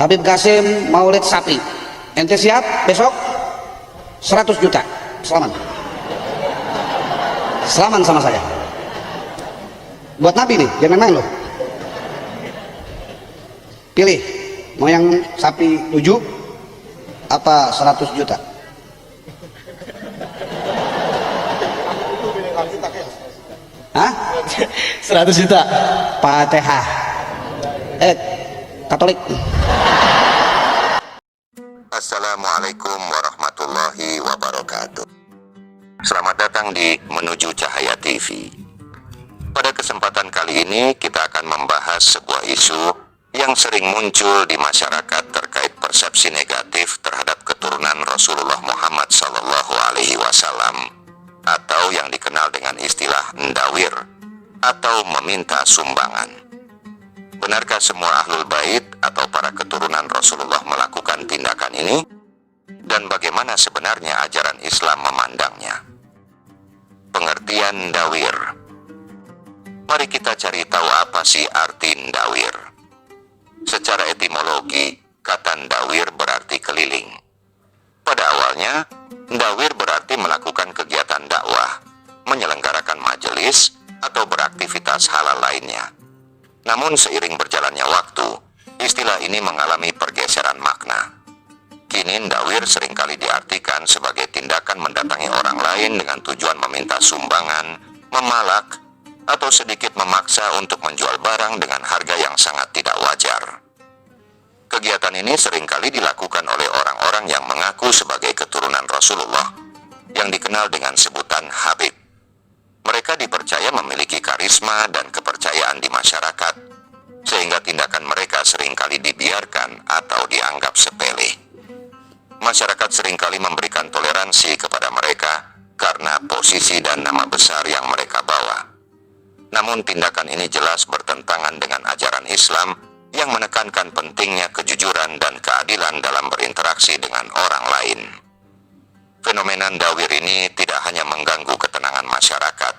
Habib Qasim maulid sapi. Ente siap besok? 100 juta. Selamat. Selamat sama saya. Buat Nabi nih, jangan main loh. Pilih, mau yang sapi 7 apa 100 juta? Hah? 100 juta. Fatihah. Katolik. Assalamualaikum warahmatullahi wabarakatuh. Selamat datang di Menuju Cahaya TV. Pada kesempatan kali ini kita akan membahas sebuah isu yang sering muncul di masyarakat terkait persepsi negatif terhadap keturunan Rasulullah Muhammad SAW atau yang dikenal dengan istilah ndawir atau meminta sumbangan. Benarkah semua ahlul bait atau para keturunan Rasulullah melakukan tindakan ini? Dan bagaimana sebenarnya ajaran Islam memandangnya? Pengertian ndawir. Mari kita cari tahu apa sih arti ndawir. Secara etimologi, kata ndawir berarti keliling. Pada awalnya, ndawir berarti melakukan kegiatan dakwah, menyelenggarakan majelis, atau beraktivitas halal lainnya. Namun seiring berjalannya waktu, istilah ini mengalami pergeseran makna. Kini ndawir seringkali diartikan sebagai tindakan mendatangi orang lain dengan tujuan meminta sumbangan, memalak, atau sedikit memaksa untuk menjual barang dengan harga yang sangat tidak wajar. Kegiatan ini seringkali dilakukan oleh orang-orang yang mengaku sebagai keturunan Rasulullah, yang dikenal dengan sebutan Habib. Mereka dipercaya memiliki karisma dan kepercayaan di masyarakat, sehingga tindakan mereka seringkali dibiarkan atau dianggap sepele. Masyarakat seringkali memberikan toleransi kepada mereka karena posisi dan nama besar yang mereka bawa. Namun tindakan ini jelas bertentangan dengan ajaran Islam yang menekankan pentingnya kejujuran dan keadilan dalam berinteraksi dengan orang lain. Fenomena ndawir ini tidak hanya mengganggu ketenangan masyarakat,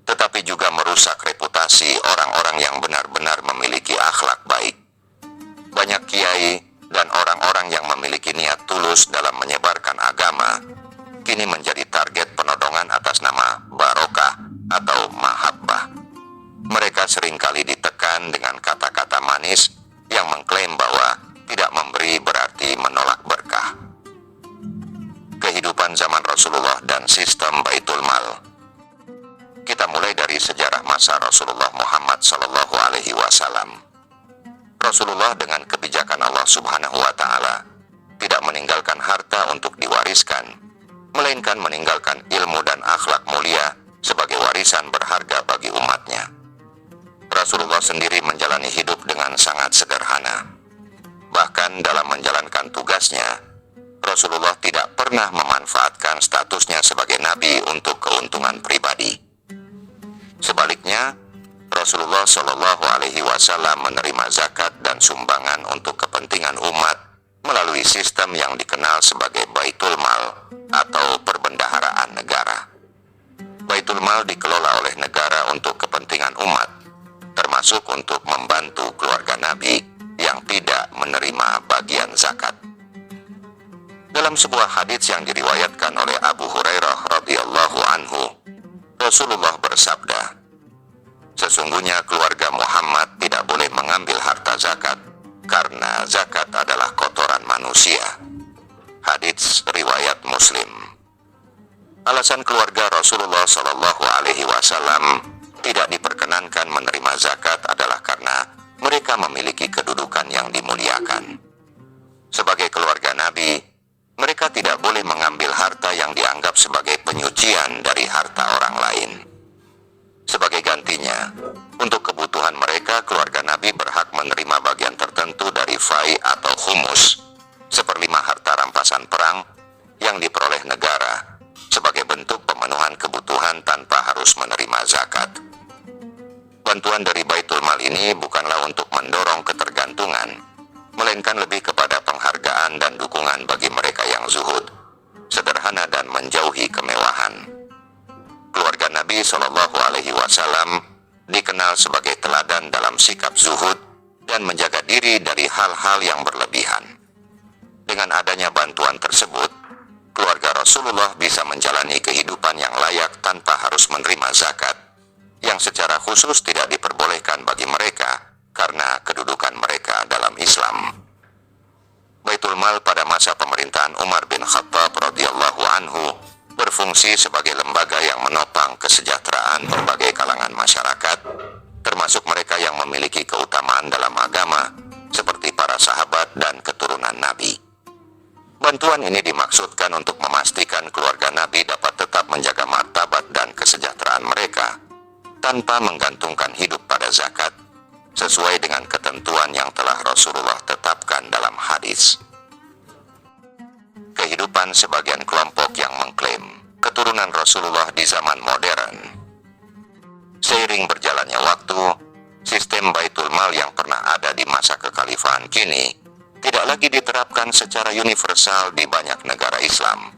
tetapi juga merusak reputasi orang-orang yang benar-benar memiliki akhlak baik. Banyak kiai dan orang-orang yang memiliki niat tulus dalam menyebarkan agama, kini menjadi target penodongan atas nama barokah atau mahabbah. Mereka seringkali ditekan dengan kata-kata manis yang mengklaim bahwa tidak memberi berarti menolak berkah. Kehidupan zaman Rasulullah dan sistem Baitul Mal. Kita mulai dari sejarah masa Rasulullah Muhammad SAW. Rasulullah dengan kebijakan Allah Subhanahu wa Ta'ala tidak meninggalkan harta untuk diwariskan, melainkan meninggalkan ilmu dan akhlak mulia sebagai warisan berharga bagi umatnya. Rasulullah sendiri menjalani hidup dengan sangat sederhana. Bahkan dalam menjalankan tugasnya, Rasulullah tidak pernah memanfaatkan statusnya sebagai nabi untuk keuntungan pribadi. Sebaliknya, Rasulullah Shallallahu Alaihi Wasallam menerima zakat dan sumbangan untuk kepentingan umat melalui sistem yang dikenal sebagai Baitul Mal atau perbendaharaan negara. Baitul Mal dikelola oleh negara untuk kepentingan umat, termasuk untuk membantu keluarga Nabi yang tidak menerima bagian zakat. Dalam sebuah hadits yang diriwayatkan oleh Abu Hurairah radhiyallahu anhu, Rasulullah bersabda, "Sesungguhnya keluarga Muhammad tidak boleh mengambil harta zakat, karena zakat adalah kotoran manusia." Hadits riwayat Muslim. Alasan keluarga Rasulullah Shallallahu Alaihi Wasallam tidak diperkenankan menerima zakat adalah karena mereka memiliki kedudukan yang dimuliakan. Sebagai keluarga Nabi, mereka tidak boleh mengambil harta yang dianggap sebagai penyucian dari harta orang lain. Sebagai gantinya, untuk kebutuhan mereka, keluarga Nabi berhak menerima bagian tertentu dari fai atau humus, seperlima harta rampasan perang yang diperoleh negara, sebagai bentuk pemenuhan kebutuhan tanpa harus menerima zakat. Bantuan dari Baitul Mal ini bukanlah untuk mendorong ketergantungan, melainkan lebih kepada penghargaan dan dukungan bagi mereka yang zuhud, sederhana dan menjauhi kemewahan. Keluarga Nabi Shallallahu Alaihi Wasallam dikenal sebagai teladan dalam sikap zuhud dan menjaga diri dari hal-hal yang berlebihan. Dengan adanya bantuan tersebut, keluarga Rasulullah bisa menjalani kehidupan yang layak tanpa harus menerima zakat, yang secara khusus tidak diperbolehkan bagi mereka karena kedudukan mereka dalam Islam. Baitul Mal pada masa pemerintahan Umar bin Khattab radhiyallahu anhu berfungsi sebagai lembaga yang menopang kesejahteraan berbagai kalangan masyarakat, termasuk mereka yang memiliki keutamaan dalam agama, seperti para sahabat dan keturunan Nabi. Bantuan ini dimaksudkan untuk memastikan keluarga Nabi dapat tetap menjaga martabat dan kesejahteraan mereka, tanpa menggantungkan hidup pada zakat, sesuai dengan ketentuan yang telah Rasulullah tetapkan dalam hadis. Kehidupan sebagian kelompok yang mengklaim keturunan Rasulullah di zaman modern. Seiring berjalannya waktu, sistem Baitul Mal yang pernah ada di masa kekhalifahan kini tidak lagi diterapkan secara universal di banyak negara Islam.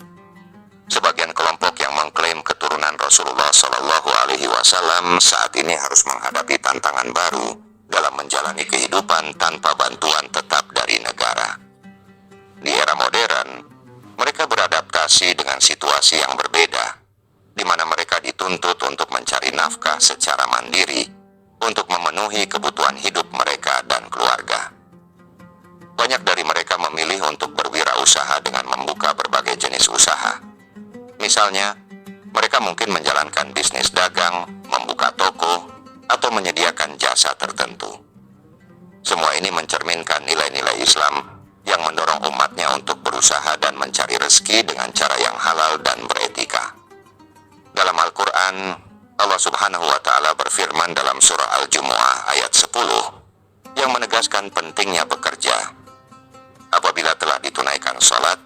Sebagian kelompok yang mengklaim keturunan Rasulullah Shallallahu Alaihi Wasallam saat ini harus menghadapi tantangan baru dalam menjalani kehidupan tanpa bantuan tetap dari negara. Di era modern, mereka beradaptasi dengan situasi yang berbeda, di mana mereka dituntut untuk mencari nafkah secara mandiri untuk memenuhi kebutuhan hidup mereka dan keluarga. Banyak dari mereka memilih untuk berwirausaha dengan membuka berbagai jenis usaha. Misalnya, mereka mungkin menjalankan bisnis dagang, membuka toko, atau menyediakan jasa tertentu. Semua ini mencerminkan nilai-nilai Islam yang mendorong umatnya untuk berusaha dan mencari rezeki dengan cara yang halal dan beretika. Dalam Al-Quran, Allah Subhanahu wa Ta'ala berfirman dalam surah Al-Jumu'ah ayat 10 yang menegaskan pentingnya bekerja. Apabila telah ditunaikan sholat,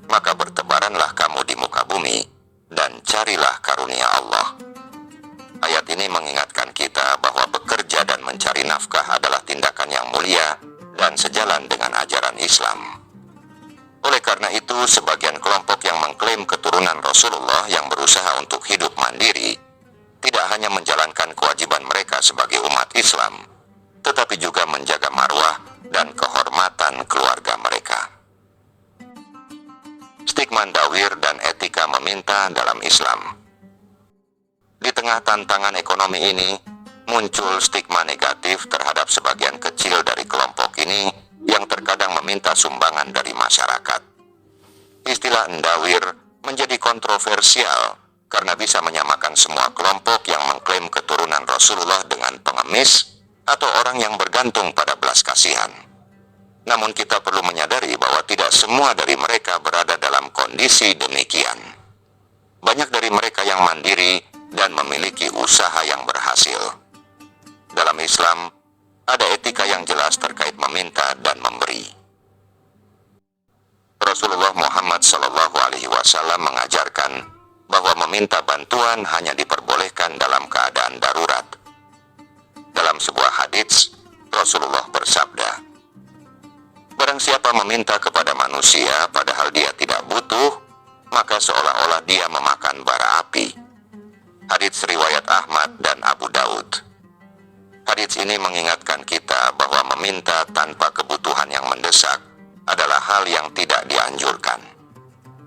maka bertebaranlah kamu di muka bumi dan carilah karunia Allah. Ayat ini mengingatkan kita bahwa bekerja dan mencari nafkah adalah tindakan yang mulia dan sejalan dengan ajaran Islam. Oleh karena itu, sebagian kelompok yang mengklaim keturunan Rasulullah yang berusaha untuk hidup mandiri tidak hanya menjalankan kewajiban mereka sebagai umat Islam, tetapi juga menjaga marwah dan kehormatan keluarga mereka. Stigma dawir dan etika meminta dalam Islam. Di tengah tantangan ekonomi ini, muncul stigma negatif terhadap sebagian kecil dari kelompok ini yang terkadang meminta sumbangan dari masyarakat. Istilah endawir menjadi kontroversial karena bisa menyamakan semua kelompok yang mengklaim keturunan Rasulullah dengan pengemis atau orang yang bergantung pada belas kasihan. Namun kita perlu menyadari bahwa tidak semua dari mereka berada dalam kondisi demikian. Banyak dari mereka yang mandiri dan memiliki usaha yang berhasil. Dalam Islam, ada etika yang jelas terkait meminta dan memberi. Rasulullah Muhammad SAW mengajarkan bahwa meminta bantuan hanya diperbolehkan dalam keadaan darurat. Dalam sebuah hadits, Rasulullah bersabda, "Barang siapa meminta kepada manusia padahal dia tidak butuh, maka seolah-olah dia memakan bara api." Hadits riwayat Ahmad dan Abu Daud. Hadits ini mengingatkan kita bahwa meminta tanpa kebutuhan yang mendesak adalah hal yang tidak dianjurkan.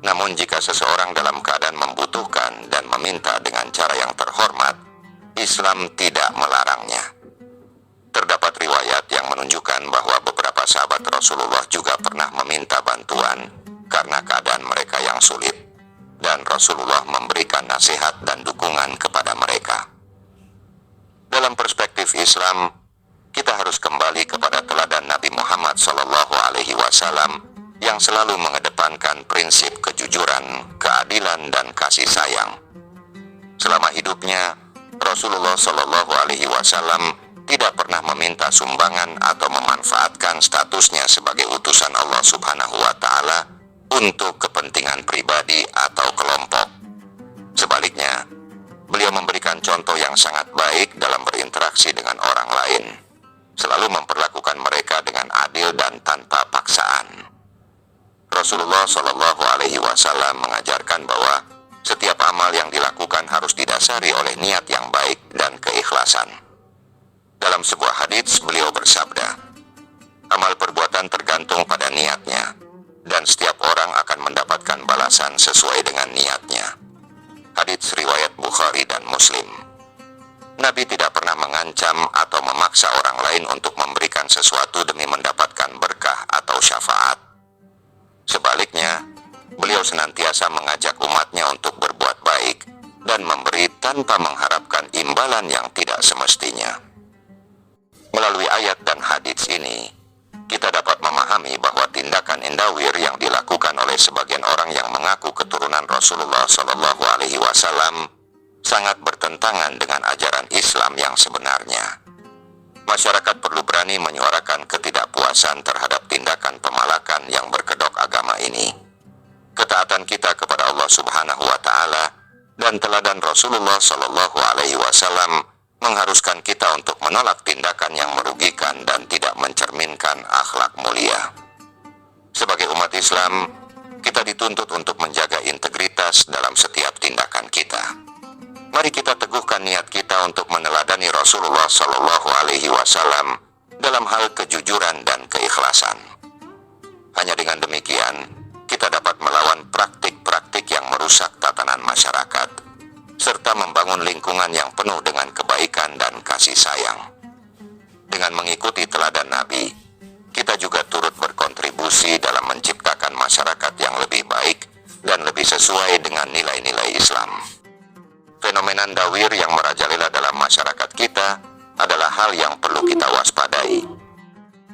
Namun jika seseorang dalam keadaan membutuhkan dan meminta dengan cara yang terhormat, Islam tidak melarangnya. Terdapat riwayat yang menunjukkan bahwa beberapa sahabat Rasulullah juga pernah meminta bantuan karena keadaan mereka yang sulit, dan Rasulullah memberikan nasihat dan dukungan kepada mereka. Dalam perspektif Islam, kita harus kembali kepada teladan Nabi Muhammad SAW yang selalu mengedepankan prinsip kejujuran, keadilan, dan kasih sayang. Selama hidupnya, Rasulullah SAW tidak pernah meminta sumbangan atau memanfaatkan statusnya sebagai utusan Allah Subhanahu wa Ta'ala untuk kepentingan pribadi atau kelompok. Sebaliknya, beliau memberikan contoh yang sangat baik dalam berinteraksi dengan orang lain, selalu memperlakukan mereka dengan adil dan tanpa paksaan. Rasulullah SAW mengajarkan bahwa setiap amal yang dilakukan harus didasari oleh niat yang baik dan keikhlasan. Dalam sebuah hadits beliau bersabda, Amal perbuatan tergantung pada niatnya, dan setiap orang akan mendapatkan balasan sesuai dengan niatnya. Hadits riwayat Bukhari dan Muslim. Nabi tidak pernah mengancam atau memaksa orang lain untuk memberikan sesuatu demi mendapatkan berkah atau syafaat. Sebaliknya, beliau senantiasa mengajak umatnya untuk berbuat baik dan memberi tanpa mengharapkan imbalan yang tidak semestinya. Melalui ayat dan hadits ini, kita dapat memahami bahwa tindakan endawir yang dilakukan oleh sebagian orang yang mengaku keturunan Rasulullah SAW sangat bertentangan dengan ajaran Islam yang sebenarnya. Masyarakat perlu berani menyuarakan ketidakpuasan terhadap tindakan pemalakan yang berkedok agama ini. Ketaatan kita kepada Allah Subhanahu wa Ta'ala dan teladan Rasulullah SAW mengharuskan kita untuk menolak tindakan yang merugikan dan tidak mencerminkan akhlak mulia. Sebagai umat Islam, kita dituntut untuk menjaga integritas dalam setiap tindakan kita. Mari kita teguhkan niat kita untuk meneladani Rasulullah SAW dalam hal kejujuran dan keikhlasan. Hanya dengan demikian, kita dapat melawan praktik-praktik yang merusak tatanan masyarakat, serta membangun lingkungan yang penuh dengan kebaikan dan kasih sayang. Dengan mengikuti teladan Nabi, kita juga turut berkontribusi dalam menciptakan masyarakat yang lebih baik dan lebih sesuai dengan nilai-nilai Islam. Fenomena endawir yang merajalela dalam masyarakat kita adalah hal yang perlu kita waspadai.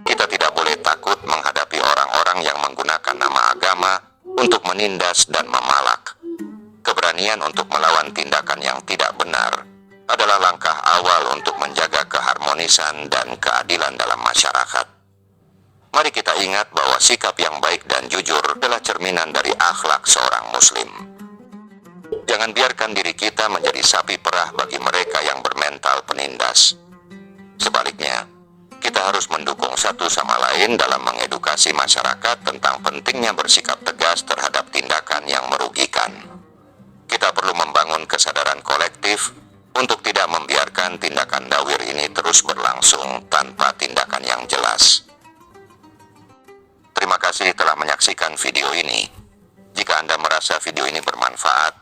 Kita tidak boleh takut menghadapi orang-orang yang menggunakan nama agama untuk menindas dan memalak. Keberanian untuk melawan tindakan yang tidak benar adalah langkah awal untuk menjaga keharmonisan dan keadilan dalam masyarakat. Mari kita ingat bahwa sikap yang baik dan jujur adalah cerminan dari akhlak seorang muslim. Jangan biarkan diri kita menjadi sapi perah bagi mereka yang bermental penindas. Sebaliknya, kita harus mendukung satu sama lain dalam mengedukasi masyarakat tentang pentingnya bersikap tegas terhadap tindakan yang merugikan. Kita perlu membangun kesadaran kolektif untuk tidak membiarkan tindakan dawir ini terus berlangsung tanpa tindakan yang jelas. Terima kasih telah menyaksikan video ini. Jika Anda merasa video ini bermanfaat,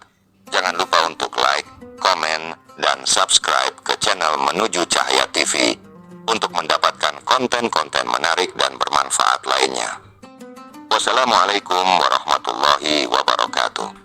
jangan lupa untuk like, komen, dan subscribe ke channel Menuju Cahaya TV untuk mendapatkan konten-konten menarik dan bermanfaat lainnya. Wassalamualaikum warahmatullahi wabarakatuh.